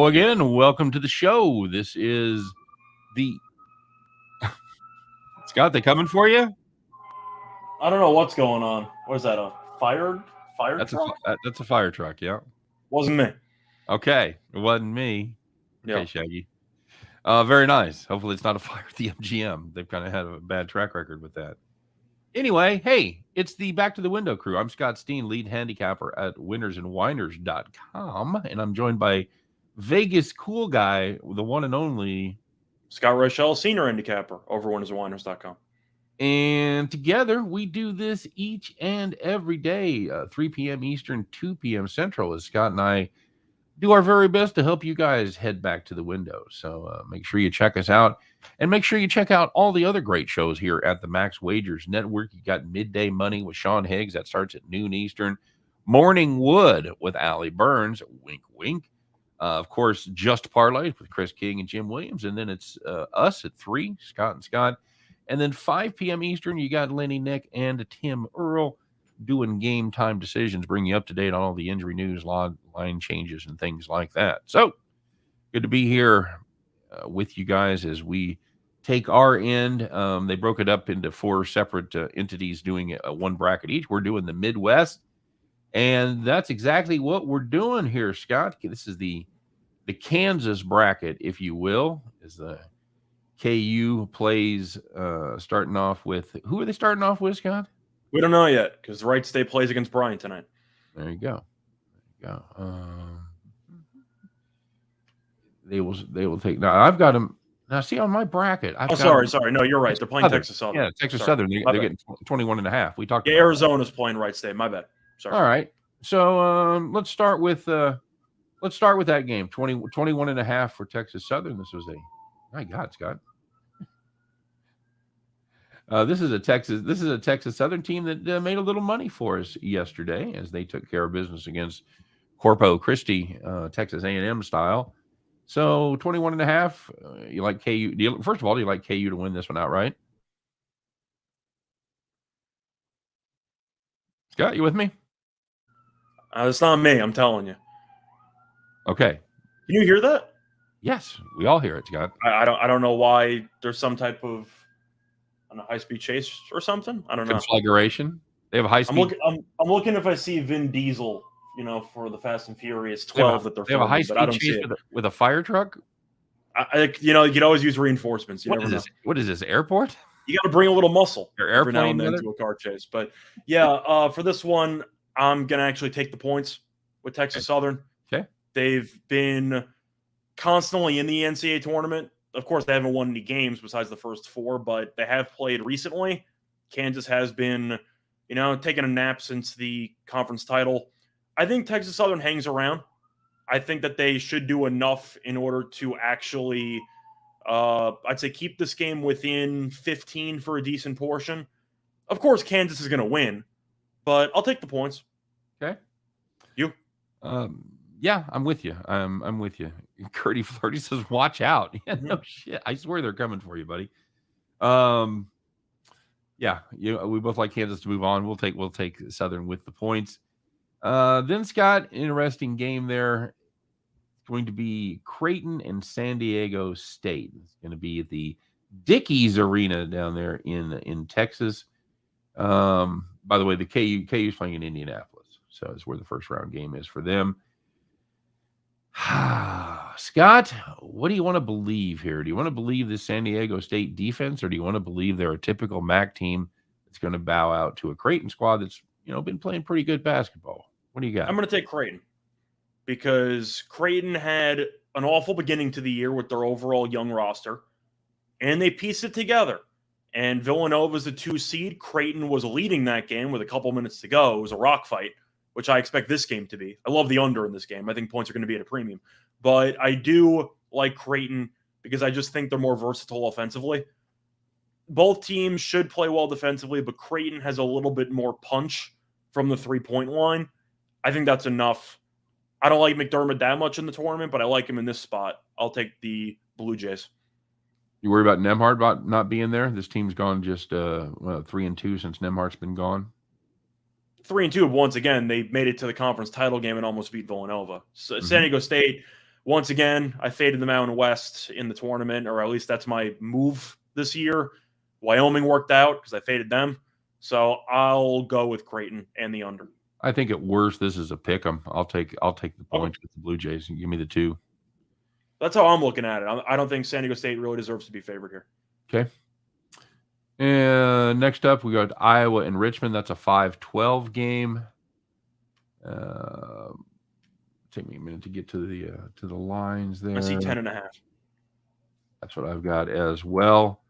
again. Welcome to the show. This is the Scott. They coming for you? I don't know what's going on. What is that? A fire truck? That's a fire truck. Yeah. Wasn't me. Okay, it wasn't me. Okay, Yeah. Shaggy. Very nice. Hopefully, it's not a fire at the MGM. They've kind of had a bad track record with that. Anyway, hey, it's the Back to the Window crew. I'm Scott Steen, lead handicapper at winnersandwhiners.com, and I'm joined by Vegas cool guy, the one and only Scott Rochelle, senior handicapper over winnersandwhiners.com. And together we do this each and every day, 3 p.m. Eastern, 2 p.m. Central, as Scott and I do our very best to help you guys head back to the window. So make sure you check us out, and make sure you check out all the other great shows here at the Max Wagers Network. You got Midday Money with Sean Higgs. That starts at noon Eastern. Morning Wood with Allie Burns. Wink, wink. Of course, Just Parlays with Chris King and Jim Williams. And then it's us at 3, Scott and Scott. And then 5 p.m. Eastern, you got Lenny Nick and Tim Earl doing game time decisions, bringing you up to date on all the injury news, line changes, and things like that. So good to be here with you guys as we take our end. They broke it up into 4 separate entities doing one bracket each. We're doing the Midwest, and that's exactly what we're doing here, Scott. This is the Kansas bracket, if you will, is the KU plays starting off with – who are they starting off with, Scott? We don't know yet because Wright State plays against Bryan tonight. There you go. They will take – now, I've got them – now, see, on my bracket – sorry. No, you're right. They're playing Texas Southern. Yeah, Texas Southern. They're getting 21.5. We talked about Arizona's playing Wright State. My bad. Sorry. All right. So let's start with that game, 21.5 for Texas Southern. This was my God, Scott. This is a Texas Southern team that made a little money for us yesterday as they took care of business against Corpus Christi, Texas A&M style. So 21.5. You like KU? First of all, do you like KU to win this one outright? Scott, you with me? It's not me. I'm telling you. Okay. Can you hear that? Yes, we all hear it, Scott. I don't know why there's some type of high-speed chase or something. I don't know. Conflagration. They have a high-speed. I'm looking if I see Vin Diesel, for the Fast and Furious 12 that they're filming. They have a high-speed chase with a fire truck. You could always use reinforcements. You never know. What is this, airport? You got to bring a little muscle every now and then to a car chase. But yeah, for this one, I'm gonna actually take the points with Texas Southern. Okay. They've been constantly in the NCAA tournament. Of course, they haven't won any games besides the first 4, but they have played recently. Kansas has been, taking a nap since the conference title. I think Texas Southern hangs around. I think that they should do enough in order to actually, I'd say, keep this game within 15 for a decent portion. Of course, Kansas is going to win, but I'll take the points. Okay. You? Yeah, I'm with you. I'm with you. Curdy Flirty says, "Watch out!" Yeah, no shit. I swear they're coming for you, buddy. Yeah, we both like Kansas to move on. We'll take Southern with the points. Then Scott, interesting game there. It's going to be Creighton and San Diego State. It's going to be at the Dickies Arena down there in Texas. By the way, the KU is playing in Indianapolis, so it's where the first round game is for them. Scott, what do you want to believe here? Do you want to believe the San Diego State defense, or do you want to believe they're a typical MAC team that's going to bow out to a Creighton squad that's been playing pretty good basketball? What do you got? I'm going to take Creighton because Creighton had an awful beginning to the year with their overall young roster, and they pieced it together. And Villanova's a 2 seed. Creighton was leading that game with a couple minutes to go. It was a rock fight, which I expect this game to be. I love the under in this game. I think points are going to be at a premium. But I do like Creighton because I just think they're more versatile offensively. Both teams should play well defensively, but Creighton has a little bit more punch from the 3-point line. I think that's enough. I don't like McDermott that much in the tournament, but I like him in this spot. I'll take the Blue Jays. You worry about Nembhard about not being there? This team's gone just 3-2 since Nembhard's been gone. 3-2. Once again, they made it to the conference title game and almost beat Villanova. So San Diego State, Once again, I faded the Mountain West in the tournament, or at least that's my move this year. Wyoming worked out because I faded them. So I'll go with Creighton and the under. I think at worst, this is a pick 'em. I'll take the points with the Blue Jays and give me the 2. That's how I'm looking at it. I don't think San Diego State really deserves to be favored here. Okay. And next up, we got Iowa and Richmond. That's a 5-12 game. Take me a minute to get to the lines there. I see 10.5. That's what I've got as well.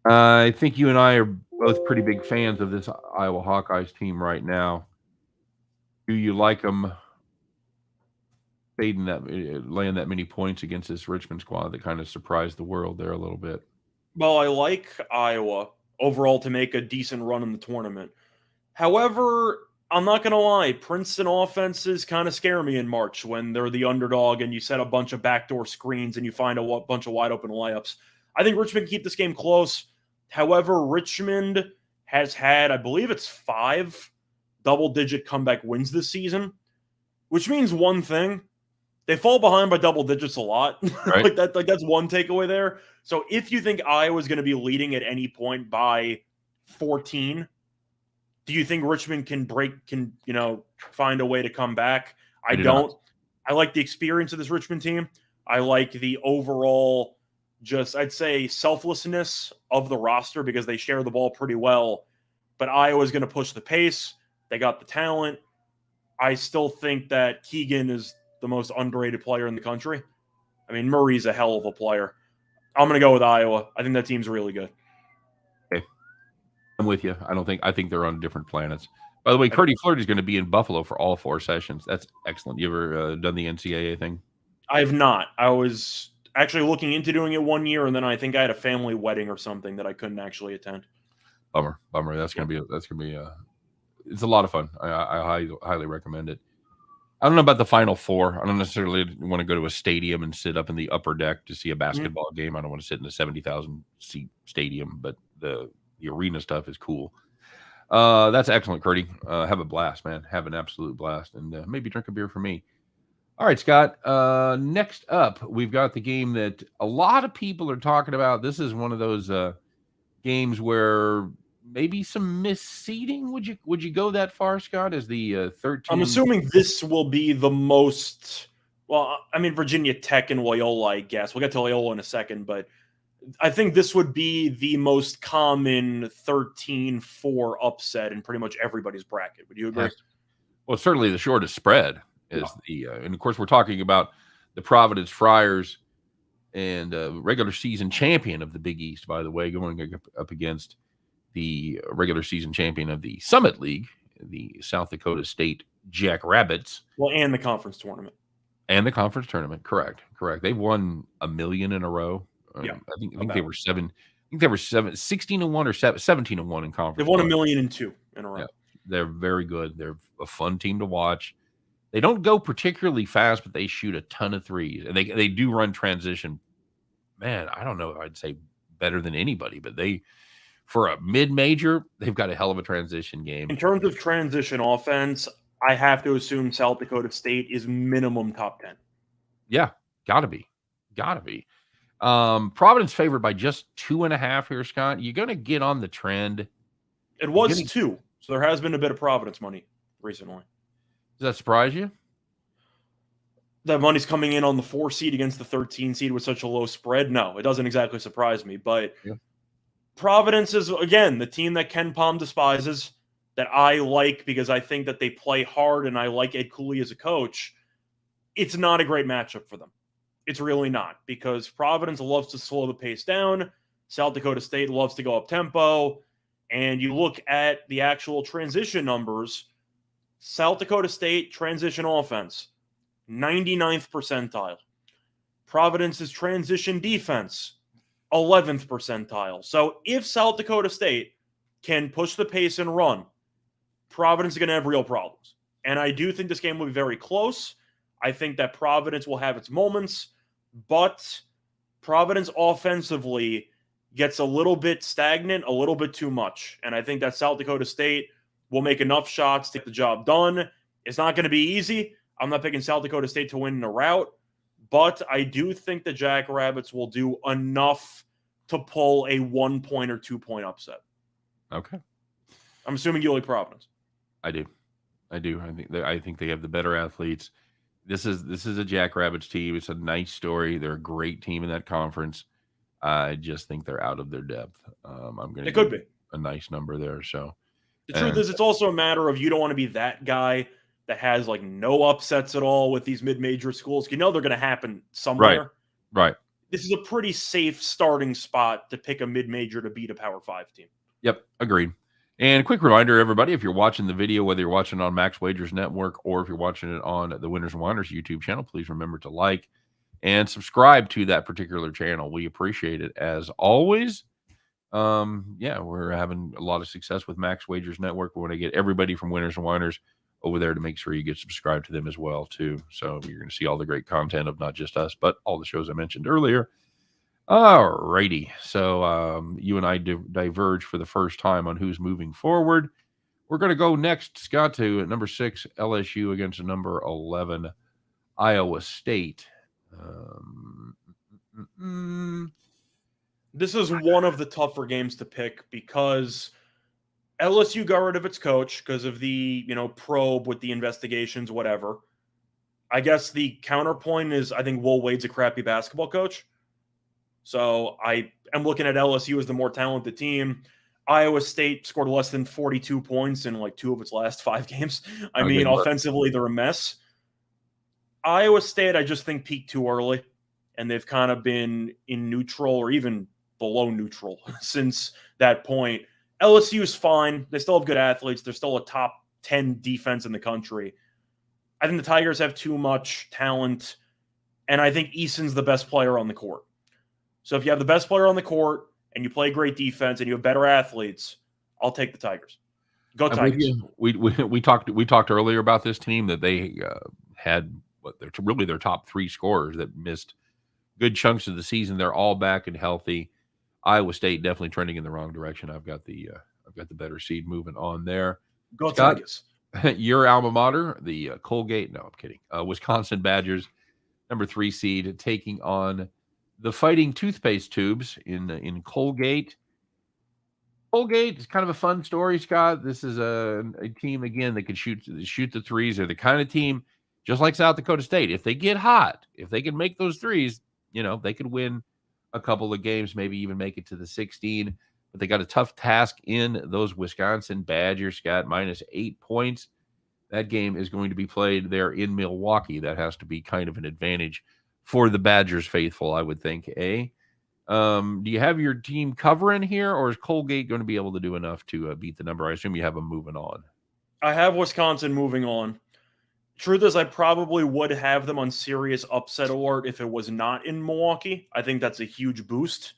I think you and I are both pretty big fans of this Iowa Hawkeyes team right now. Do you like them laying that many points against this Richmond squad that kind of surprised the world there a little bit? Well, I like Iowa overall to make a decent run in the tournament. However, I'm not going to lie, Princeton offenses kind of scare me in March when they're the underdog and you set a bunch of backdoor screens and you find a bunch of wide open layups. I think Richmond can keep this game close. However, Richmond has had, I believe it's 5 double-digit comeback wins this season, which means one thing. They fall behind by double digits a lot. Right. That's one takeaway there. So if you think Iowa's going to be leading at any point by 14, do you think Richmond can find a way to come back? I don't. Not. I like the experience of this Richmond team. I like the overall, I'd say, selflessness of the roster because they share the ball pretty well. But Iowa's going to push the pace. They got the talent. I still think that Keegan is the most underrated player in the country. I mean, Murray's a hell of a player. I'm going to go with Iowa. I think that team's really good. Okay. I'm with you. I think they're on different planets. By the way, Curdy Flaherty's going to be in Buffalo for all 4 sessions. That's excellent. You ever done the NCAA thing? I have not. I was actually looking into doing it one year, and then I think I had a family wedding or something that I couldn't actually attend. Bummer. That's going to be it's a lot of fun. I highly recommend it. I don't know about the Final Four. I don't necessarily want to go to a stadium and sit up in the upper deck to see a basketball game. I don't want to sit in a 70,000 seat stadium, but the arena stuff is cool. That's excellent, Curdy. Have a blast, man. Have an absolute blast, and maybe drink a beer for me. All right, Scott. Next up, we've got the game that a lot of people are talking about. This is one of those games where maybe some misseeding. Would you go that far, Scott? As the 13? I'm assuming this will be the most. Well, I mean, Virginia Tech and Loyola, I guess. We'll get to Loyola in a second, but I think this would be the most common 13-4 upset in pretty much everybody's bracket. Would you agree? Well, certainly the shortest spread is and of course we're talking about the Providence Friars and regular season champion of the Big East, by the way, going up against the regular season champion of the Summit League, the South Dakota State Jackrabbits. Well, and the conference tournament. Correct. They've won $1 million in a row. Yeah, I think they were 16-1 or 17-1 in conference. They've won $1.2 million in a row. Yeah, they're very good. They're a fun team to watch. They don't go particularly fast, but they shoot a ton of threes, and they do run transition. Man, I don't know. I'd say better than anybody, but for a mid-major, they've got a hell of a transition game. In terms of transition offense, I have to assume South Dakota State is minimum top 10. Yeah, gotta be. Providence favored by just 2.5 here, Scott. You're going to get on the trend. It was 2, so there has been a bit of Providence money recently. Does that surprise you? That money's coming in on the 4 seed against the 13 seed with such a low spread? No, it doesn't exactly surprise me, but Providence is, again, the team that Ken Palm despises, that I like because I think that they play hard and I like Ed Cooley as a coach. It's not a great matchup for them. It's really not, because Providence loves to slow the pace down. South Dakota State loves to go up tempo. And you look at the actual transition numbers, South Dakota State transition offense, 99th percentile. Providence's transition defense, 11th percentile. So if South Dakota State can push the pace and run, Providence is going to have real problems. And I do think this game will be very close. I think that Providence will have its moments, but Providence offensively gets a little bit stagnant, a little bit too much. And I think that South Dakota State will make enough shots to get the job done. It's not going to be easy. I'm not picking South Dakota State to win in a rout, but I do think the Jackrabbits will do enough to pull a 1 point or 2 point upset. Okay. I'm assuming you like Providence. I do. I think they have the better athletes. This is a Jackrabbits team. It's a nice story. They're a great team in that conference. I just think they're out of their depth. I'm going to It could be a nice number there. So the truth is, it's also a matter of you don't want to be that guy that has like no upsets at all with these mid-major schools. You know they're going to happen somewhere. Right. This is a pretty safe starting spot to pick a mid-major to beat a Power 5 team. Yep, agreed. And a quick reminder, everybody, if you're watching the video, whether you're watching it on Max Wagers Network or if you're watching it on the Winners and Wonders YouTube channel, please remember to like and subscribe to that particular channel. We appreciate it as always. We're having a lot of success with Max Wagers Network. We want to get everybody from Winners and Wonders over there to make sure you get subscribed to them as well, too. So you're going to see all the great content of not just us, but all the shows I mentioned earlier. All righty. So you and I diverge for the first time on who's moving forward. We're going to go next, Scott, to number 6, LSU against number 11, Iowa State. This is one of the tougher games to pick because LSU got rid of its coach because of the, probe with the investigations, whatever. I guess the counterpoint is I think Will Wade's a crappy basketball coach. So I am looking at LSU as the more talented team. Iowa State scored less than 42 points in like 2 of its last 5 games. I mean, offensively, they're a mess. Iowa State, I just think peaked too early, and they've kind of been in neutral or even below neutral since that point. LSU is fine. They still have good athletes. They're still a top 10 defense in the country. I think the Tigers have too much talent, and I think Eason's the best player on the court. So if you have the best player on the court and you play great defense and you have better athletes, I'll take the Tigers. Go Tigers. We talked earlier about this team that they had really their top 3 scorers that missed good chunks of the season. They're all back and healthy. Iowa State definitely trending in the wrong direction. I've got the better seed moving on there. Go Tigers. Your alma mater, the Colgate. No, I'm kidding. Wisconsin Badgers, number 3 seed, taking on the Fighting Toothpaste Tubes in Colgate. Colgate is kind of a fun story, Scott. This is a team, again, that can shoot the threes. They're the kind of team, just like South Dakota State, if they get hot, if they can make those threes, they could win a couple of games, maybe even make it to the 16. But they got a tough task in those Wisconsin Badgers, Scott, -8 points. That game is going to be played there in Milwaukee. That has to be kind of an advantage for the Badgers faithful, I would think, Do you have your team covering here, or is Colgate going to be able to do enough to beat the number? I assume you have them moving on. I have Wisconsin moving on. Truth is, I probably would have them on serious upset alert if it was not in Milwaukee. I think that's a huge boost.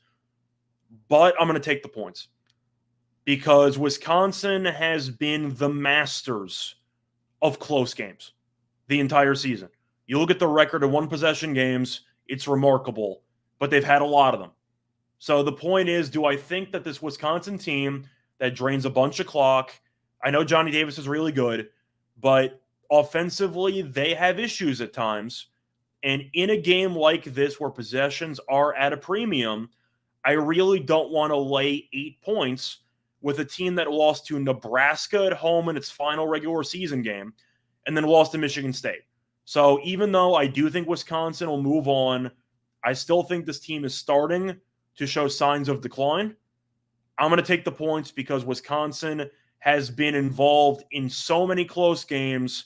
But I'm going to take the points because Wisconsin has been the masters of close games the entire season. You look at the record of 1-possession games, it's remarkable, but they've had a lot of them. So the point is, do I think that this Wisconsin team that drains a bunch of clock, I know Johnny Davis is really good, but offensively, they have issues at times. And in a game like this where possessions are at a premium, I really don't want to lay 8 points with a team that lost to Nebraska at home in its final regular season game and then lost to Michigan State. So even though I do think Wisconsin will move on, I still think this team is starting to show signs of decline. I'm going to take the points because Wisconsin has been involved in so many close games.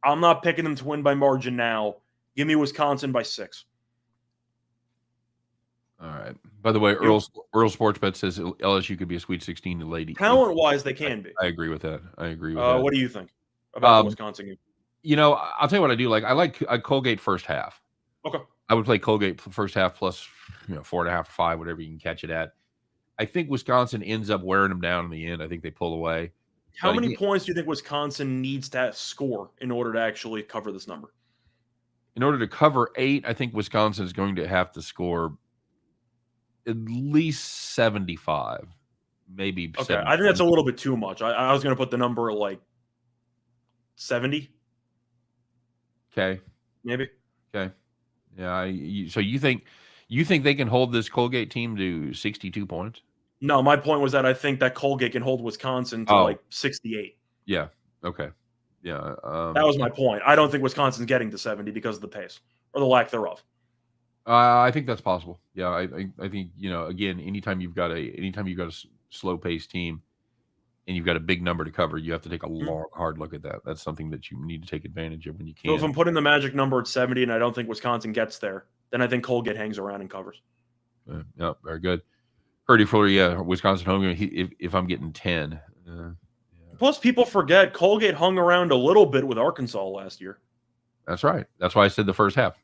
I'm not picking them to win by margin now. Give me Wisconsin by 6. All right. By the way, Earl Sportsbet says LSU could be a Sweet 16 to lady. Talent-wise, they can be. I agree with that. That. What do you think about the Wisconsin game? I'll tell you what I do like. I like Colgate first half. Okay. I would play Colgate first half plus 4.5 or 5, whatever you can catch it at. I think Wisconsin ends up wearing them down in the end. I think they pull away. How many points do you think Wisconsin needs to score in order to actually cover this number? In order to cover 8, I think Wisconsin is going to have to score at least 75, maybe. Okay, 70. I think that's a little bit too much. I was going to put the number at like 70. Okay. Maybe. Okay. Yeah. So you think they can hold this Colgate team to 62 points? No, my point was that I think that Colgate can hold Wisconsin to Oh, like 68. yeah. Okay. Yeah. That was my point. I don't think Wisconsin's getting to 70 because of the pace or the lack thereof. I think that's possible. Yeah. I think, again, anytime you've got a slow paced team and you've got a big number to cover, you have to take a Mhm. long, hard look at that. That's something that you need to take advantage of when you So if can. I'm putting the magic number at 70 and I don't think Wisconsin gets there, then I think Colgate hangs around and covers. Yeah. Very good. Pretty for Wisconsin home game. If I'm getting 10, yeah. Plus, people forget Colgate hung around a little bit with Arkansas last year. That's right. That's why I said the first half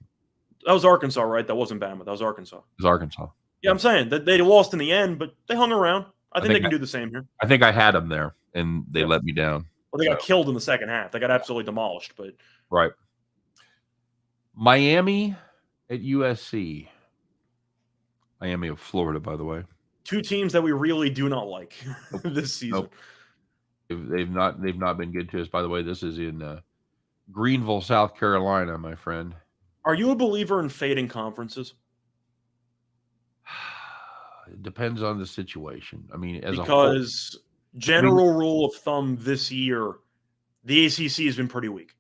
That was Arkansas, right? That wasn't Bama. That was Arkansas. is Arkansas. Yeah, I'm saying that they lost in the end, but they hung around. I think they can I, do the same here. I think I had them there, and they Yeah. let me down. Well, they got killed in the second half. They got absolutely demolished. But Right. Miami at USC. Miami of Florida, by the way. two teams that we really do not like this season. Nope. They've not been good to us. By the way, this is in Greenville, South Carolina, my friend. Are you a believer in fading conferences? It depends on the situation. I mean, as because general rule of thumb this year, the ACC has been pretty weak.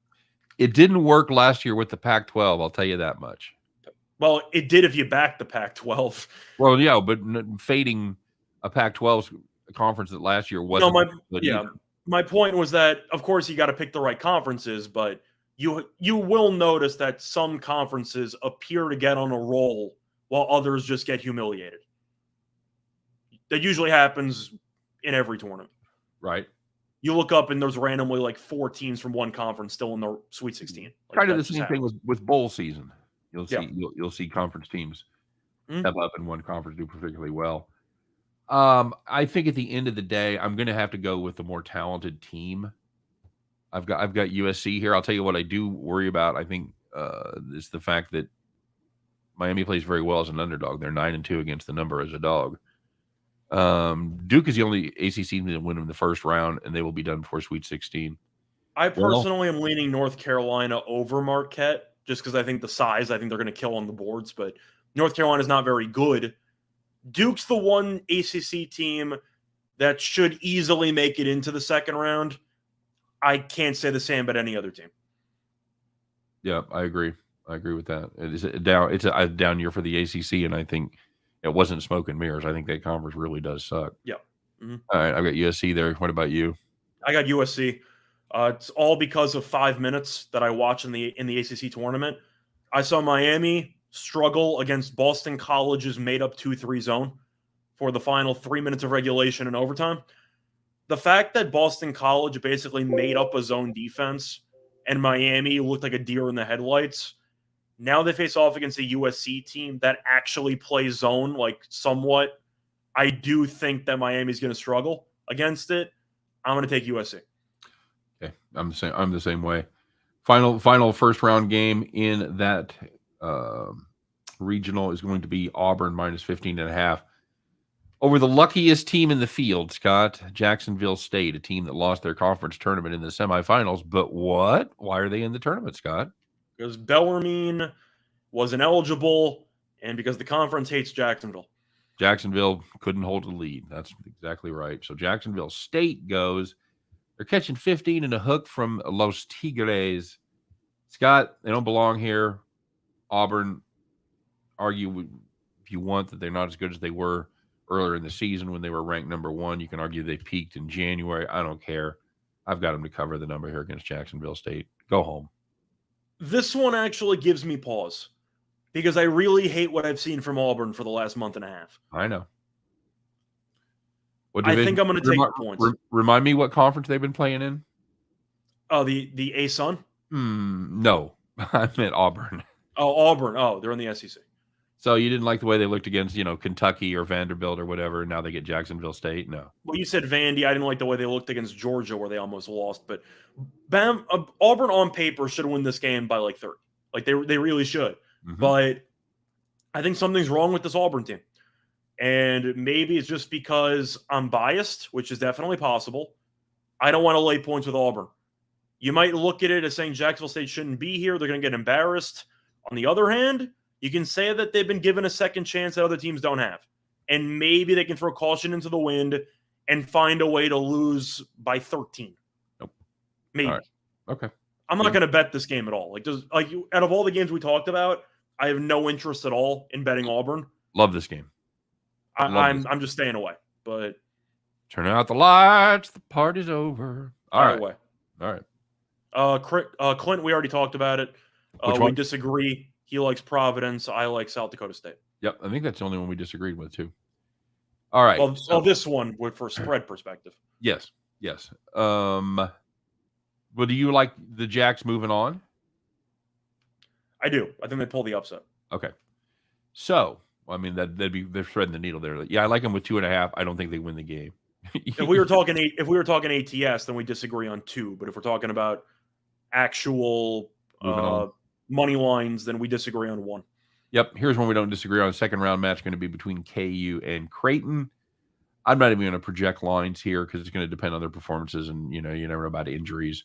It didn't work last year with the Pac-12. I'll tell you that much. Well, it did if you backed the Pac-12. Well, yeah, but fading a Pac-12 conference that last year wasn't. My point was that, of course, you got to pick the right conferences, but you will notice that some conferences appear to get on a roll while others just get humiliated. That usually happens in every tournament. Right. You look up and there's randomly like 4 teams from one conference still in the Sweet 16. Like, kind of the same thing with bowl season. You'll see you'll see conference teams step up in one conference do particularly well. I think at the end of the day, I'm going to have to go with the more talented team. I've got USC here. I'll tell you what I do worry about. I think is the fact that Miami plays very well as an underdog. They're 9-2 against the number as a dog. Duke is the only ACC team to win in the first round, and they will be done before Sweet 16. I personally am leaning North Carolina over Marquette just because I think the size, I think they're going to kill on the boards, but North Carolina is not very good. Duke's the one ACC team that should easily make it into the second round. I can't say the same about any other team. Yeah, I agree. I agree with that. It's a down year for the ACC, and I think it wasn't smoke and mirrors. I think that conference really does suck. Yeah. Mm-hmm. All right, I've got USC there. What about you? I got USC. It's all because of 5 minutes that I watched in the ACC tournament. I saw Miami struggle against Boston College's made-up 2-3 zone for the final 3 minutes of regulation and overtime. The fact that Boston College basically made up a zone defense and Miami looked like a deer in the headlights. Now they face off against a USC team that actually plays zone like somewhat. I do think that Miami's going to struggle against it. I'm going to take USC. Okay, I'm the same way. Final first round game in that regional is going to be Auburn minus 15.5 over the luckiest team in the field, Scott, Jacksonville State, a team that lost their conference tournament in the semifinals. But what? Why are they in the tournament, Scott? Because Bellarmine was ineligible and because the conference hates Jacksonville. Jacksonville couldn't hold a lead. That's exactly right. So Jacksonville State goes. They're catching 15 and a hook from Los Tigres. Scott, they don't belong here. Auburn, argue if you want that they're not as good as they were earlier in the season when they were ranked number 1. You can argue they peaked in January. I don't care. I've got them to cover the number here against Jacksonville State. Go home. This one actually gives me pause because I really hate what I've seen from Auburn for the last month and a half. I know. I think I'm going to take the points. Remind me what conference they've been playing in? Oh, the A-Sun? No, I meant Auburn. Oh, Auburn. Oh, they're in the SEC. So you didn't like the way they looked against, Kentucky or Vanderbilt or whatever. Now they get Jacksonville State? No. Well, you said Vandy. I didn't like the way they looked against Georgia where they almost lost. But Auburn on paper should win this game by like 30. Like they really should. Mm-hmm. But I think something's wrong with this Auburn team. And maybe it's just because I'm biased, which is definitely possible. I don't want to lay points with Auburn. You might look at it as saying Jacksonville State shouldn't be here. They're going to get embarrassed. On the other hand, You can say that they've been given a second chance that other teams don't have. And maybe they can throw caution into the wind and find a way to lose by 13. Nope. Maybe. All right. Okay. I'm not going to bet this game at all. Out of all the games we talked about, I have no interest at all in betting Auburn. Love this game. I'm just staying away. But turn out the lights. The party's over. All right. Away. All right. Clint, we already talked about it. We disagree. He likes Providence. I like South Dakota State. Yep, I think that's the only one we disagreed with too. All right. Well, this one for spread perspective. Yes. Well, do you like the Jacks moving on? I do. I think they pull the upset. Okay. So, I mean, they're threading the needle there. Yeah, I like them with 2.5. I don't think they win the game. If we were talking ATS, then we disagree on 2. But if we're talking about actual money lines, then we disagree on 1. Yep. Here's one we don't disagree on. Second round match going to be between KU and Creighton. I'm not even going to project lines here because it's going to depend on their performances, and you never know about injuries.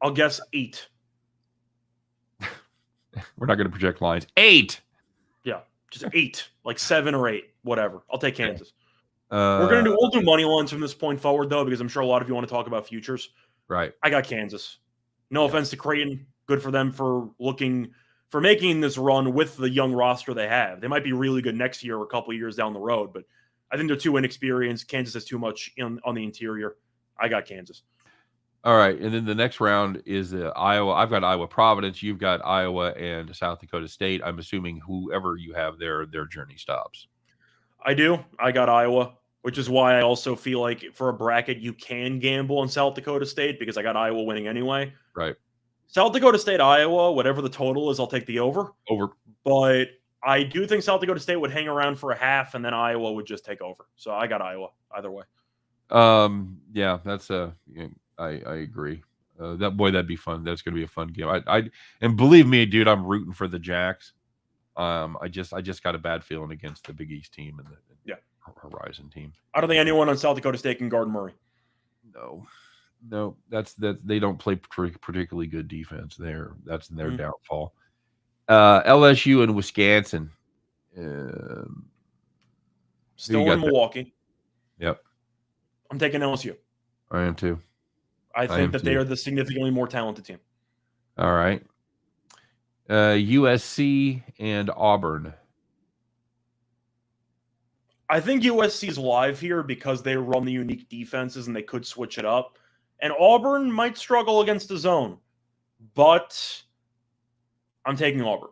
I'll guess 8. We're not going to project lines. 8. Yeah, just 8, like 7 or 8, whatever. I'll take Kansas. We'll do money lines from this point forward though, because I'm sure a lot of you want to talk about futures. Right. I got Kansas. No offense to Creighton. Good for them for making this run with the young roster they have. They might be really good next year or a couple of years down the road, but I think they're too inexperienced. Kansas has too much on the interior. I got Kansas. All right, and then the next round is Iowa. I've got Iowa Providence. You've got Iowa and South Dakota State. I'm assuming whoever you have there, their journey stops. I do. I got Iowa, which is why I also feel like for a bracket you can gamble on South Dakota State because I got Iowa winning anyway. Right. South Dakota State, Iowa, whatever the total is, I'll take the over. Over. But I do think South Dakota State would hang around for a half, and then Iowa would just take over. So I got Iowa either way. Yeah, that's I agree. That'd be fun. That's gonna be a fun game. And believe me, dude, I'm rooting for the Jacks. I just got a bad feeling against the Big East team and the Horizon team. I don't think anyone on South Dakota State can guard Murray. No, that's they don't play particularly good defense there. That's their downfall. LSU and Wisconsin. Still in Milwaukee. Yep. I'm taking LSU. I am too. I think that they are the significantly more talented team. All right. USC and Auburn. I think USC's live here because they run the unique defenses and they could switch it up. And Auburn might struggle against the zone, but I'm taking Auburn.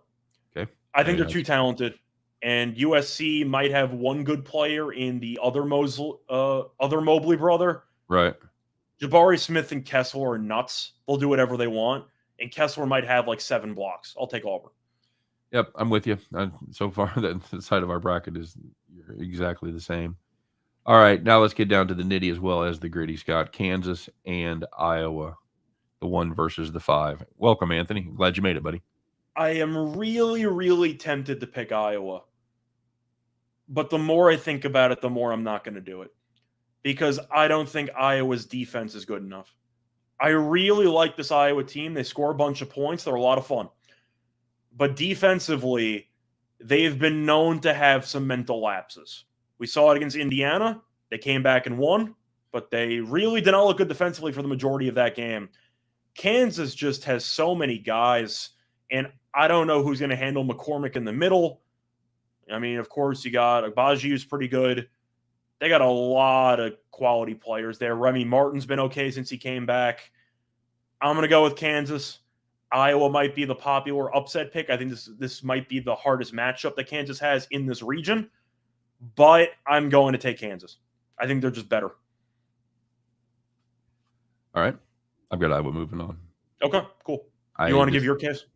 Okay. I think they're too talented, and USC might have one good player in the other Mobley brother. Right. Jabari Smith and Kessler are nuts. They'll do whatever they want, and Kessler might have like 7 blocks. I'll take Auburn. Yep, I'm with you. So far, the side of our bracket is exactly the same. All right, now let's get down to the nitty as well as the gritty, Scott. Kansas and Iowa, the 1 versus the 5. Welcome, Anthony. Glad you made it, buddy. I am really, really tempted to pick Iowa. But the more I think about it, the more I'm not going to do it. Because I don't think Iowa's defense is good enough. I really like this Iowa team. They score a bunch of points. They're a lot of fun. But defensively, they've been known to have some mental lapses. We saw it against Indiana. They came back and won, but they really did not look good defensively for the majority of that game. Kansas just has so many guys, and I don't know who's going to handle McCormick in the middle. I mean, of course, you got Agbaji, who's pretty good. They got a lot of quality players there. Remy Martin's been okay since he came back. I'm going to go with Kansas. Iowa might be the popular upset pick. I think this might be the hardest matchup that Kansas has in this region. But I'm going to take Kansas. I think they're just better. All right. I've got Iowa moving on. Okay, cool. You want to give your case?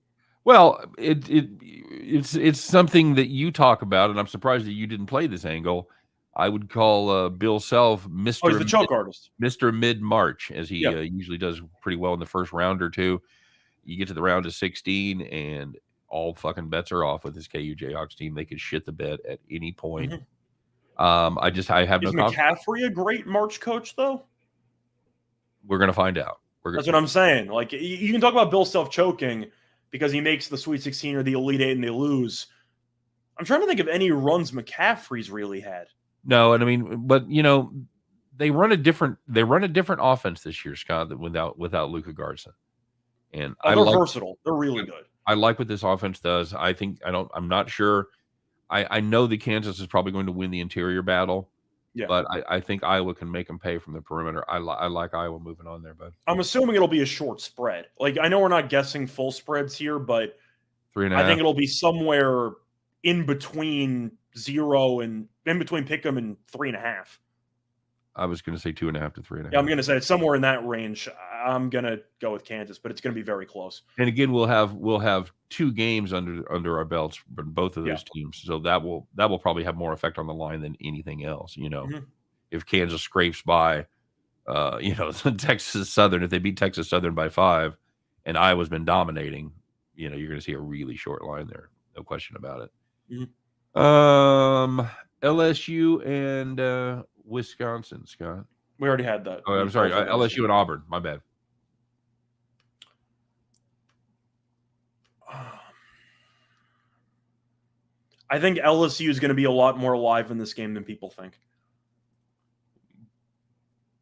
Well, it's something that you talk about, and I'm surprised that you didn't play this angle. I would call Bill Self Mr. Oh, he's the choke artist. Mr. Mid-March, as he usually does pretty well in the first round or two. You get to the round of 16, and all fucking bets are off with this KU Jayhawks team. They could shit the bed at any point. Mm-hmm. I have no confidence. Is McCaffrey a great March coach, though? We're going to find out. That's what I'm saying. Like, you can talk about Bill Self choking because he makes the Sweet 16 or the Elite 8 and they lose. I'm trying to think of any runs McCaffrey's really had. No, and I mean, but they run a different offense this year, Scott, without Luka Garza. And they're versatile. They're really good. I like what this offense does. I'm not sure. I know that Kansas is probably going to win the interior battle. Yeah. But I think Iowa can make them pay from the perimeter. I like Iowa moving on there, bud. I'm assuming it'll be a short spread. Like, I know we're not guessing full spreads here, but 3.5. I think it'll be somewhere in between 0 and in between Pick'em and 3.5. I was going to say 2.5 to 3.5. Yeah, I'm going to say it's somewhere in that range. I'm going to go with Kansas, but it's going to be very close. And again, we'll have 2 games under our belts for both of those teams, so that will probably have more effect on the line than anything else. If Kansas scrapes by, Texas Southern, if they beat Texas Southern by 5, and Iowa's been dominating, you're going to see a really short line there, no question about it. Mm-hmm. LSU and Wisconsin, Scott. We already had that. Oh, I'm sorry. LSU and Auburn. My bad. I think LSU is going to be a lot more alive in this game than people think.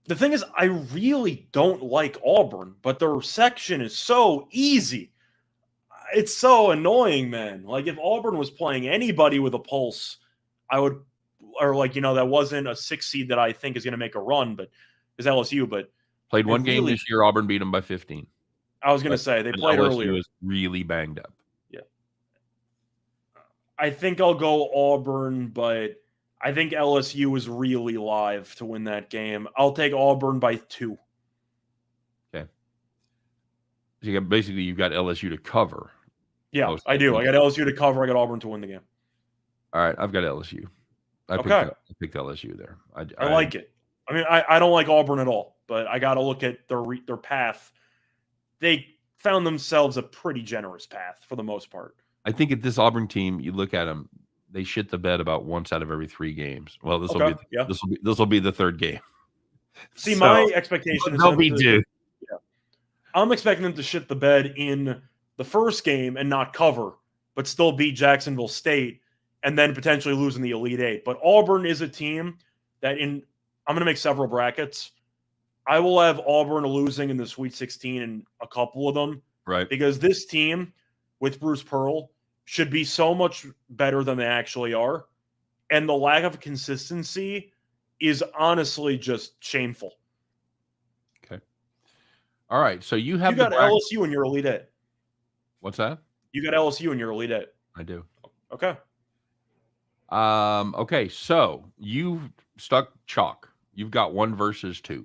The thing is, I really don't like Auburn, but their section is so easy. It's so annoying, man. Like, if Auburn was playing anybody with a pulse, I would, or that wasn't a 6 seed that I think is going to make a run, but is LSU. But played one game this year. Auburn beat them by 15. I was going to say they played LSU earlier. Was really banged up. Yeah, I think I'll go Auburn, but I think LSU is really live to win that game. I'll take Auburn by 2. Okay. So you've got LSU to cover. Yeah, I do. I got LSU to cover. I got Auburn to win the game. All right, I've got LSU. I picked LSU there. I like it. I mean, I don't like Auburn at all, but I got to look at their path. They found themselves a pretty generous path for the most part. I think at this Auburn team, you look at them, they shit the bed about once out of every 3 games. Well, this will be the 3rd game. See, my expectation is they'll be due. Yeah, I'm expecting them to shit the bed in the first game and not cover, but still beat Jacksonville State and then potentially losing the Elite 8. But Auburn is a team that I'm going to make several brackets. I will have Auburn losing in the Sweet 16 in a couple of them. Right. Because this team with Bruce Pearl should be so much better than they actually are. And the lack of consistency is honestly just shameful. Okay. All right. So you got LSU in your Elite 8. What's that? You got LSU in your Elite 8. I do. Okay. Okay. So you've stuck chalk. You've got 1 versus 2.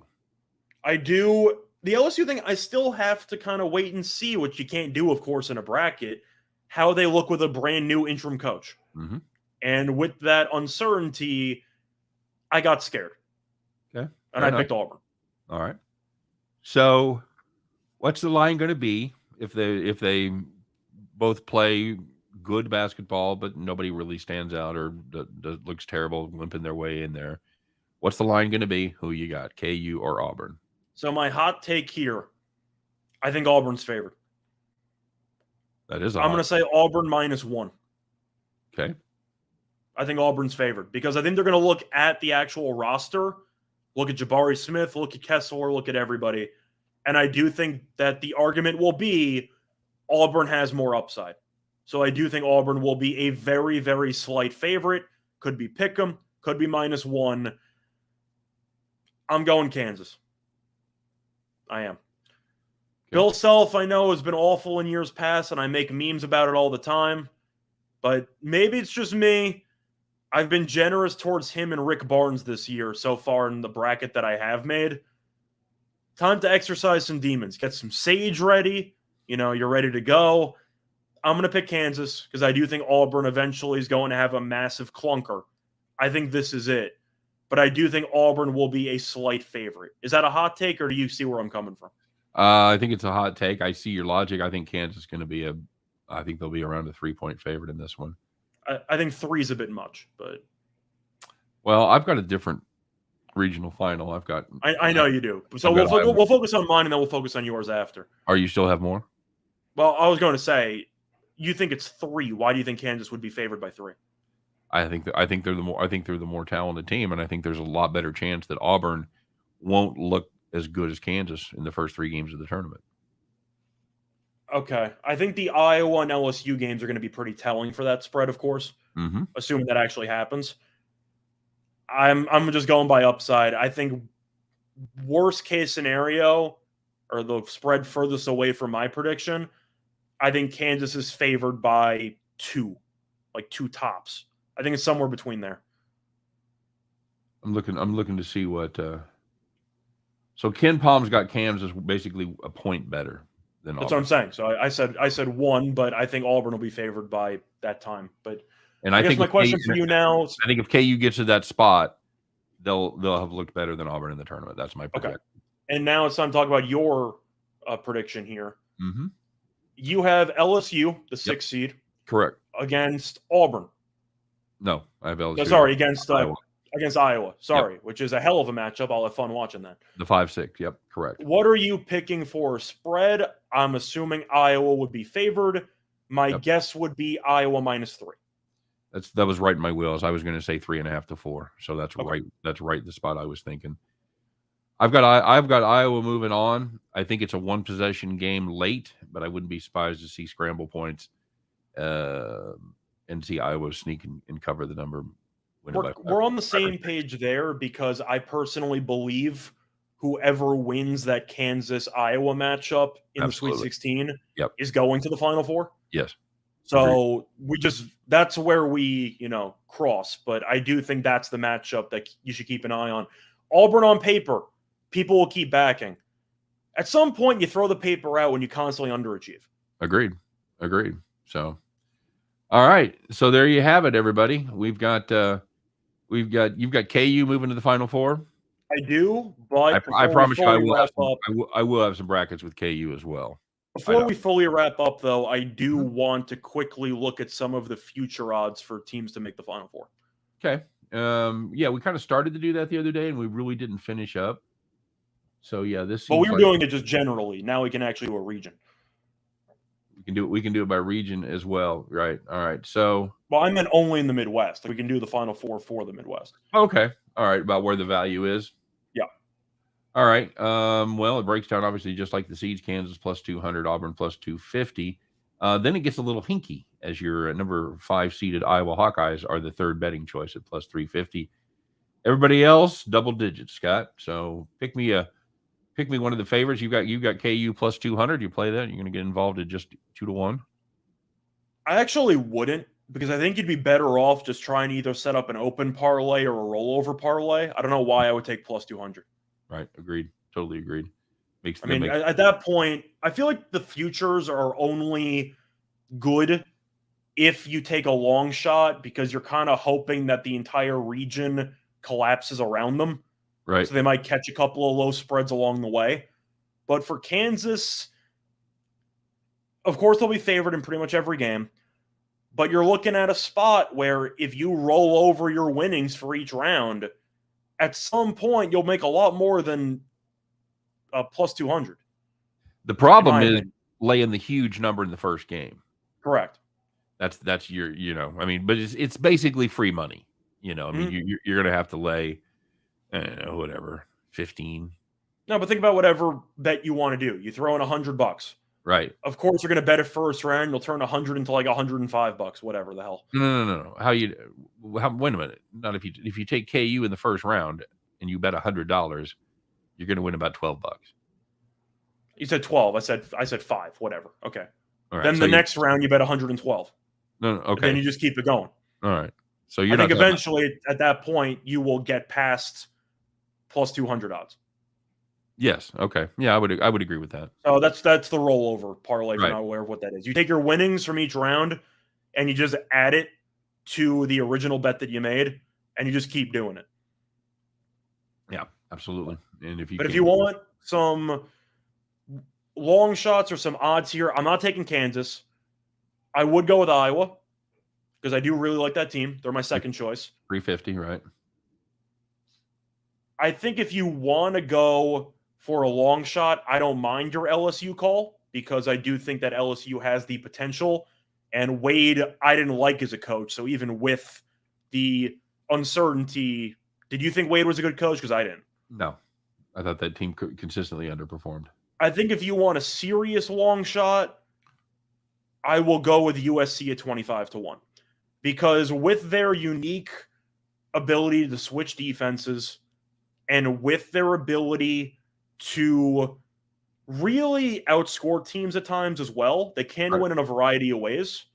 I do. The LSU thing, I still have to kind of wait and see, which you can't do, of course, in a bracket, how they look with a brand new interim coach. Mm-hmm. And with that uncertainty, I got scared. Okay. And I picked Auburn. All right. So what's the line going to be if they both play good basketball, but nobody really stands out or looks terrible, limping their way in there? What's the line going to be? Who you got, KU or Auburn? So my hot take here, I think Auburn's favored. That is. I'm going to say Auburn -1. Okay. I think Auburn's favored because I think they're going to look at the actual roster, look at Jabari Smith, look at Kessler, look at everybody. And I do think that the argument will be Auburn has more upside. So I do think Auburn will be a very, very slight favorite. Could be pick'em, could be -1. I'm going Kansas. I am. Okay. Bill Self, I know, has been awful in years past, and I make memes about it all the time. But maybe it's just me. I've been generous towards him and Rick Barnes this year so far in the bracket that I have made. Time to exercise some demons. Get some sage ready. You're ready to go. I'm going to pick Kansas because I do think Auburn eventually is going to have a massive clunker. I think this is it. But I do think Auburn will be a slight favorite. Is that a hot take, or do you see where I'm coming from? I think it's a hot take. I see your logic. I think Kansas is going to be I think they'll be around a 3-point favorite in this one. I think 3 is a bit much, but. Well, I've got a different regional final. I've got. I know you do. So we'll focus on mine and then we'll focus on yours after. Are you still have more? Well, I was going to say, you think it's 3. Why do you think Kansas would be favored by 3? I think they're the more talented team, and I think there's a lot better chance that Auburn won't look as good as Kansas in the first 3 games of the tournament. Okay. I think the Iowa and LSU games are going to be pretty telling for that spread, of course, Mm-hmm. assuming that actually happens. I'm just going by upside. I think worst case scenario, or the spread furthest away from my prediction, I think Kansas is favored by 2, like 2 tops. I think it's somewhere between there. I'm looking to see what. So Ken Palm's got Kansas basically a point better than That's what Auburn, I'm saying. So I said 1, but I think Auburn will be favored by that time. But and I I guess think my question for you now. I think if KU gets to that spot, they'll have looked better than Auburn in the tournament. That's my Okay. projection. And now it's time to talk about your prediction here. Mm-hmm. You have LSU, the 6th seed, Correct. against Auburn. No, I have LSU. No, sorry, against Iowa. Against Iowa. Sorry, which is a hell of a matchup. I'll have fun watching that. The 5-6. Yep, correct. What are you picking for a spread? I'm assuming Iowa would be favored. My guess would be Iowa -3. That was right in my wheels. I was going to say 3.5 to 4. So that's Okay. right. That's right. The spot I was thinking. I've got Iowa moving on. I think it's a 1-possession game late, but I wouldn't be surprised to see scramble points, and see Iowa sneak and cover the number. We're on the same page there because I personally believe whoever wins that Kansas-Iowa matchup in the Sweet 16 is going to the Final Four. Yes. So that's where we, cross. But I do think that's the matchup that you should keep an eye on. Auburn on paper, people will keep backing. At some point, you throw the paper out when you constantly underachieve. Agreed. So, all right. So there you have it, everybody. You've got KU moving to the Final Four. I do, but I promise you, I will have some brackets with KU as well. Before we fully wrap up, though, I do want to quickly look at some of the future odds for teams to make the Final Four. Okay. Yeah, we kind of started to do that the other day, and we really didn't finish up. So yeah, But we were doing it just generally. Now we can actually do a region. We can do it by region as well, right? All right. So, well, I meant only in the Midwest. We can do the Final Four for the Midwest. Okay. All right. About where the value is. Yeah. All right. Well, it breaks down obviously just like the seeds: Kansas +200, Auburn +250. Then it gets a little hinky as your number 5 seeded Iowa Hawkeyes are the third betting choice at +350. Everybody else double digits, Scott. So pick me one of the favorites. You've got KU +200. You play that? You're going to get involved at just 2-1. I actually wouldn't, because I think you'd be better off just trying to either set up an open parlay or a rollover parlay. I don't know why I would take +200. Right. Agreed. Totally agreed. At that point, I feel like the futures are only good if you take a long shot, because you're kind of hoping that the entire region collapses around them. Right. So they might catch a couple of low spreads along the way. But for Kansas, of course, they'll be favored in pretty much every game. But you're looking at a spot where if you roll over your winnings for each round, at some point you'll make a lot more than +200. The problem is laying the huge number in the first game. Correct. That's your, but it's basically free money. You're going to have to lay, I don't know, whatever, 15. No, but think about whatever bet you want to do. You throw in $100. Right. Of course, you're going to bet it first round. You'll turn 100 into like $105, whatever the hell. No. Wait a minute. Not if you take KU in the first round and you bet $100, you're going to win about $12. You said 12. I said 5. Whatever. Okay. All right. Then the next round you bet 112. No. Okay. Then you just keep it going. All right. So I think eventually at that point you will get past +200 odds. Yes. Okay. Yeah, I would agree with that. So that's the rollover parlay. If you're not aware of what that is, you take your winnings from each round and you just add it to the original bet that you made, and you just keep doing it. Yeah, absolutely. And if you want some long shots or some odds here, I'm not taking Kansas. I would go with Iowa because I do really like that team. They're my second choice. 350, right? I think if you want to go for a long shot, I don't mind your LSU call, because I do think that LSU has the potential. And Wade, I didn't like as a coach. So even with the uncertainty. Did you think Wade was a good coach? Because I didn't. No, I thought that team consistently underperformed. I think if you want a serious long shot, I will go with USC at 25-1. Because with their unique ability to switch defenses and with their ability to really outscore teams at times as well, they can win in a variety of ways.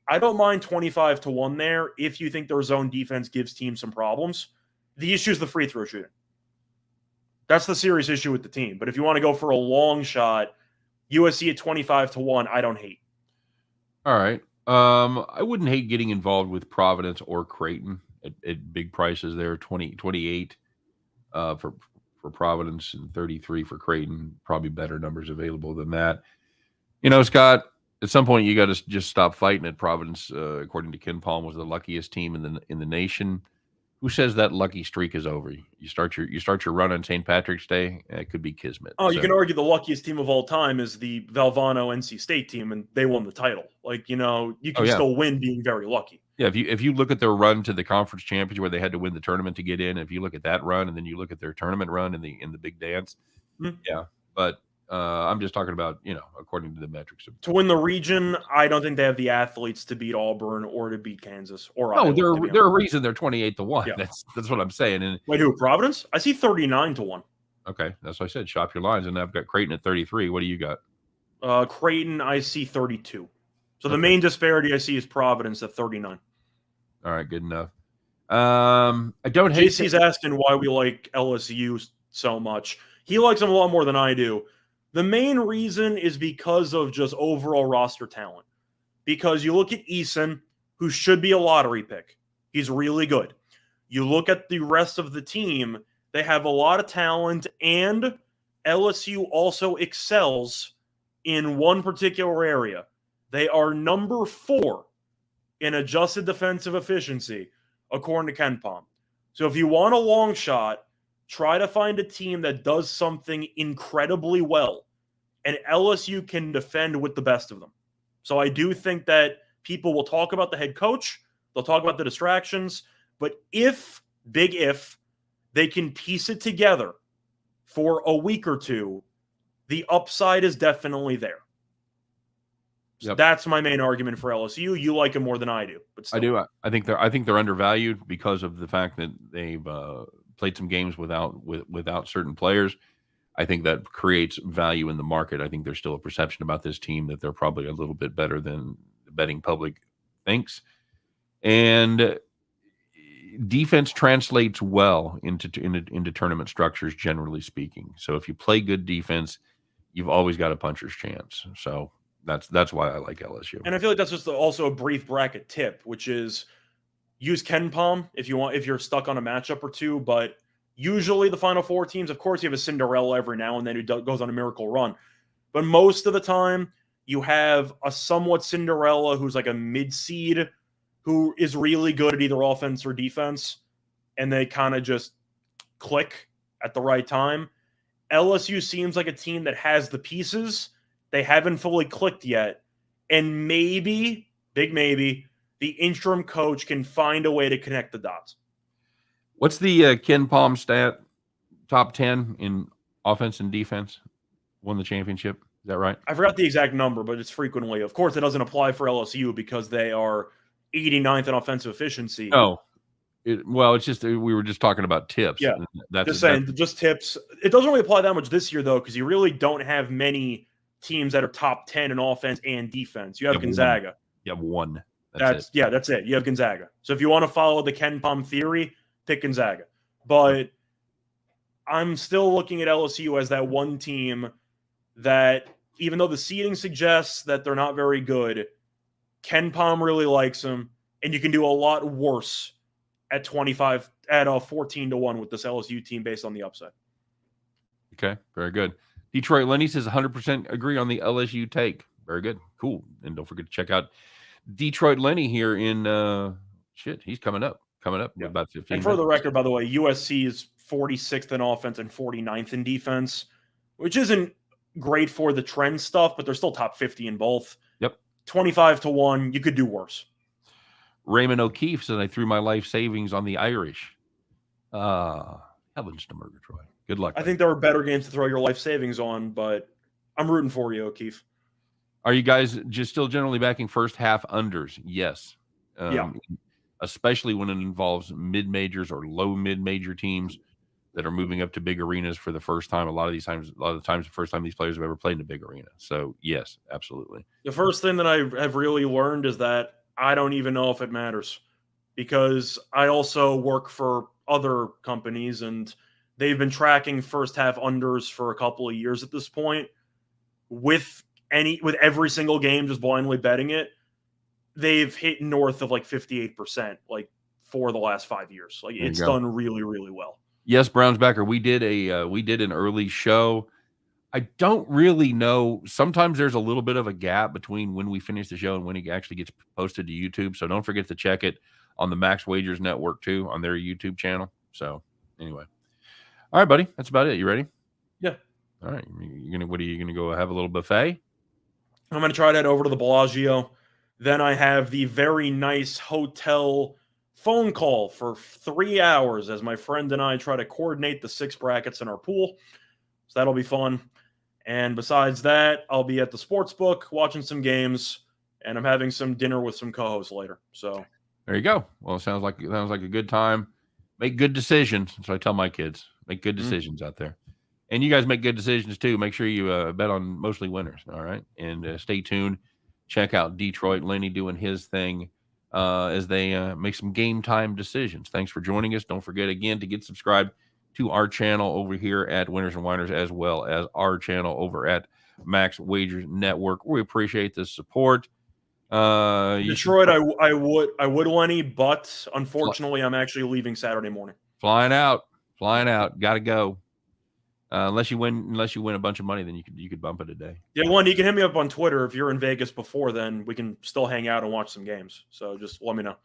I don't mind 25-1 there if you think their zone defense gives teams some problems. The issue is the free throw shooting. That's the serious issue with the team. But if you want to go for a long shot, USC at 25-1, I don't hate. All right. I wouldn't hate getting involved with Providence or Creighton at big prices there, 28 for Providence and 33 for Creighton. Probably better numbers available than that. Scott, at some point you got to just stop fighting at Providence. According to Ken Palm, was the luckiest team in the nation. Who says that lucky streak is over? You start your run on St. Patrick's Day. It could be kismet. Oh, you can argue the luckiest team of all time is the Valvano NC State team, and they won the title. You can still win being very lucky. Yeah, if you look at their run to the conference championship where they had to win the tournament to get in, if you look at that run and then you look at their tournament run in the big dance, yeah. But I'm just talking about according to the metrics. To win the region, I don't think they have the athletes to beat Auburn or to beat Kansas or Iowa. They're a reason they're 28-1. Yeah. That's what I'm saying. And wait, who? Providence? I see 39-1. Okay, that's what I said. Shop your lines, and I've got Creighton at 33. What do you got? Creighton, I see 32. So the main disparity I see is Providence at 39. All right, good enough. I don't hate. JC's asking why we like LSU so much. He likes them a lot more than I do. The main reason is because of just overall roster talent. Because you look at Eason, who should be a lottery pick. He's really good. You look at the rest of the team, they have a lot of talent, and LSU also excels in one particular area. They are number 4 in adjusted defensive efficiency, according to Ken Palm. So if you want a long shot, try to find a team that does something incredibly well, and LSU can defend with the best of them. So I do think that people will talk about the head coach, they'll talk about the distractions, but big if, they can piece it together for a week or two, the upside is definitely there. So that's my main argument for LSU. You like them more than I do, but still. I do. I think they're undervalued because of the fact that they've played some games without certain players. I think that creates value in the market. I think there's still a perception about this team that they're probably a little bit better than the betting public thinks. And defense translates well into tournament structures, generally speaking. So if you play good defense, you've always got a puncher's chance. So that's why I like LSU. And I feel like that's just also a brief bracket tip, which is use Ken Palm if you're stuck on a matchup or two. But usually the Final Four teams, of course, you have a Cinderella every now and then who goes on a miracle run. But most of the time, you have a somewhat Cinderella who's like a mid-seed who is really good at either offense or defense, and they kind of just click at the right time. LSU seems like a team that has the pieces. They haven't fully clicked yet. And maybe, big maybe, the interim coach can find a way to connect the dots. What's the Ken Palm stat? Top 10 in offense and defense? Won the championship. Is that right? I forgot the exact number, but it's frequently. Of course, it doesn't apply for LSU because they are 89th in offensive efficiency. Oh, it's just we were just talking about tips. Yeah, just tips. It doesn't really apply that much this year, though, because you really don't have many teams that are top 10 in offense and defense. You have Gonzaga. One. You have one. That's it. You have Gonzaga. So if you want to follow the Ken Palm theory, pick Gonzaga. But I'm still looking at LSU as that one team that, even though the seeding suggests that they're not very good, Ken Palm really likes them, and you can do a lot worse at 14-1 with this LSU team based on the upside. Okay, very good. Detroit Lenny says 100% agree on the LSU take. Very good. Cool. And don't forget to check out Detroit Lenny here in he's coming up about 15 And for the record, by the way, USC is 46th in offense and 49th in defense, which isn't great for the trend stuff, but they're still top 50 in both. Yep. 25-1, you could do worse. Raymond O'Keefe says I threw my life savings on the Irish. Heavens to Murgatroyd. Good luck. I think there are better games to throw your life savings on, but I'm rooting for you, O'Keefe. Are you guys just still generally backing first half unders? Yes. Yeah. Especially when it involves mid-majors or low mid-major teams that are moving up to big arenas for the first time. A lot of the times, the first time these players have ever played in a big arena. So yes, absolutely. The first thing that I have really learned is that I don't even know if it matters, because I also work for other companies and they've been tracking first half unders for a couple of years at this point. With every single game just blindly betting it, they've hit north of like 58%, like for the last 5 years. Like it's done really, really well. Yes, Brownsbacker, we did an early show. I don't really know. Sometimes there's a little bit of a gap between when we finish the show and when it actually gets posted to YouTube. So don't forget to check it on the Max Wagers Network too, on their YouTube channel. So anyway, all right, buddy, that's about it. You ready? Yeah. All right. What are you gonna go have a little buffet? I'm gonna try to head over to the Bellagio. Then I have the very nice hotel phone call for 3 hours as my friend and I try to coordinate the 6 brackets in our pool. So that'll be fun. And besides that, I'll be at the sports book watching some games, and I'm having some dinner with some co-hosts later. So there you go. Well, it sounds like a good time. Make good decisions. So I tell my kids, make good decisions out there. And you guys make good decisions too. Make sure you bet on mostly winners. All right. And stay tuned. Check out Detroit Lenny doing his thing as they make some game time decisions. Thanks for joining us. Don't forget again to get subscribed to our channel over here at Winners and Winers, as well as our channel over at Max Wagers Network. We appreciate the support. Detroit, I would, Lenny, but unfortunately, I'm actually leaving Saturday morning. Flying out. Got to go. Unless you win a bunch of money, then you could bump it a day. Yeah, one, you can hit me up on Twitter if you're in Vegas before then. We can still hang out and watch some games. So just let me know.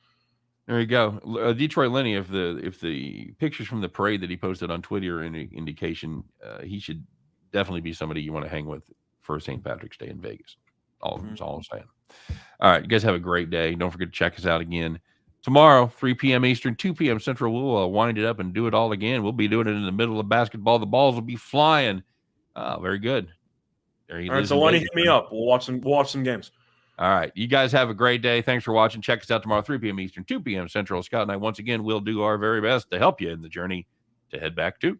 There you go, Detroit Lenny. If the pictures from the parade that he posted on Twitter are any indication, he should definitely be somebody you want to hang with for St. Patrick's Day in Vegas. That's all I'm saying. All right, you guys have a great day. Don't forget to check us out again tomorrow, 3 p.m. Eastern, 2 p.m. Central. We'll wind it up and do it all again. We'll be doing it in the middle of basketball. The balls will be flying. Very good. There he is. All right, so Lenny, hit me up. We'll watch some games. All right. You guys have a great day. Thanks for watching. Check us out tomorrow, 3 p.m. Eastern, 2 p.m. Central. Scott and I, once again, will do our very best to help you in the journey to head back to